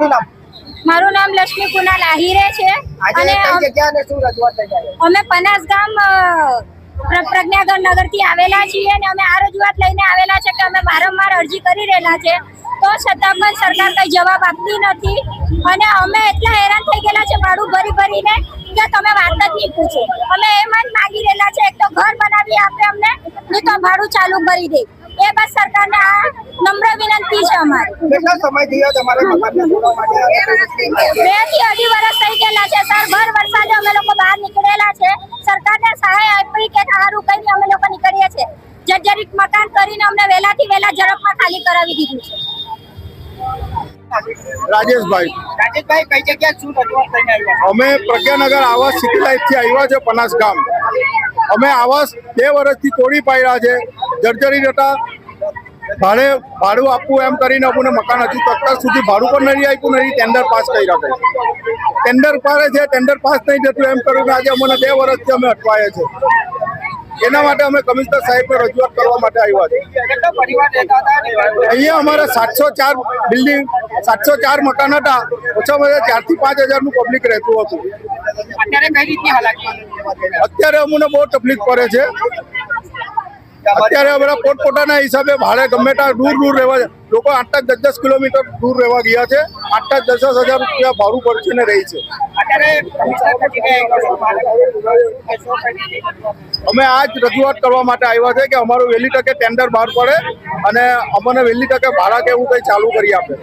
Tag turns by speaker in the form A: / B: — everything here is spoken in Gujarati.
A: આપનું નામ?
B: મારું નામ લક્ષ્મી કુનાલ આહિરે છે
A: આજે કઈ જગ્યા અને શું રજૂઆત થઈ જાય?
B: અમે પનાસ ગામ પ્રજ્ઞાગઢ નગર થી આવેલા છીએ અને અમે આ રજૂઆત લઈને આવેલા છે કે અમે વારંવાર અરજી કરી રહેલા છે તો છતાં પણ સરકાર કઈ જવાબ આપતી નથી અને અમે એટલા હેરાન થઈ ગયેલા છે ભાડું ભરીને કે તમે વાત જ નહીં પૂછો. અમે એમ જ માંગી રહેલા છે એક તો ઘર બનાવી આપે અમને નહીં તો ભાડું ચાલુ કરી દે. એ બસ સરકારને આ નમ્ર વિનંતી છે અમારી.
A: કેટલો સમય થયો તમારે મકાનને જોડવા માટે?
B: 2 થી 2.5 વર્ષ થઈ ગયેલા છે સર. ભર વરસાદે અમે લોકો બહાર નીકળેલા છે. સરકારને સહાય આપી કે સારું કઈ અમે લોકો નીકળીએ છીએ. જર્જરિત મકાન કરીને અમને વહેલાથી વહેલા ઝડપમાં ખાલી કરાવી દીધું છે.
A: રાજેશભાઈ, કઈ જગ્યા શું રજૂઆત લઈને આવ્યા?
C: અમે પ્રજ્ઞાનગર આવાસ સિટી લાઈફ થી આવ્યા છે પનાસ ગામ. અમે આવાસ 2 વર્ષથી તોડી પાડ્યા છે. જર્જરી હતા ભાડું આપવું એમ કરીને અમને મકાન હજુ અત્યાર સુધી ભાડું પણ નથી આપ્યું, નથી ટેન્ડર પાસ કર્યા છે. ટેન્ડર પાડે છે, ટેન્ડર પાસ નહીં થતું એમ કરીને આજે અમને 2 વર્ષથી અમે અટવાયા છે. એના માટે અમે કમિશનર સાહેબને રજૂઆત કરવા માટે આવ્યા છે.
A: કેટલા પરિવાર રહેતા હતા?
C: અહીંયા અમારે 704 બિલ્ડિંગ 704 મકાન હતા. ઓછામાં ઓછા 4 થી 5 હજારનું પબ્લિક રહેતું હતું.
A: અત્યારે કઈ રીતની હાલાકી?
C: અત્યારે અમને બહુ તકલીફ પડે છે. અત્યારે બધા પોતપોતાના હિસાબે ભાડે ગમે ત્યાં દૂર રહેવા છે. લોકો 8-10 કિલોમીટર દૂર રહેવા ગયા છે. 8-10 હજાર રૂપિયા ભાડું પડશે રહી છે. અમે આજ રજૂઆત કરવા માટે આવ્યા છે કે અમારું વહેલી તકે ટેન્ડર બહાર પડે અને અમને વહેલી તકે ભાડા કે એવું કંઈ ચાલુ કરી આપે.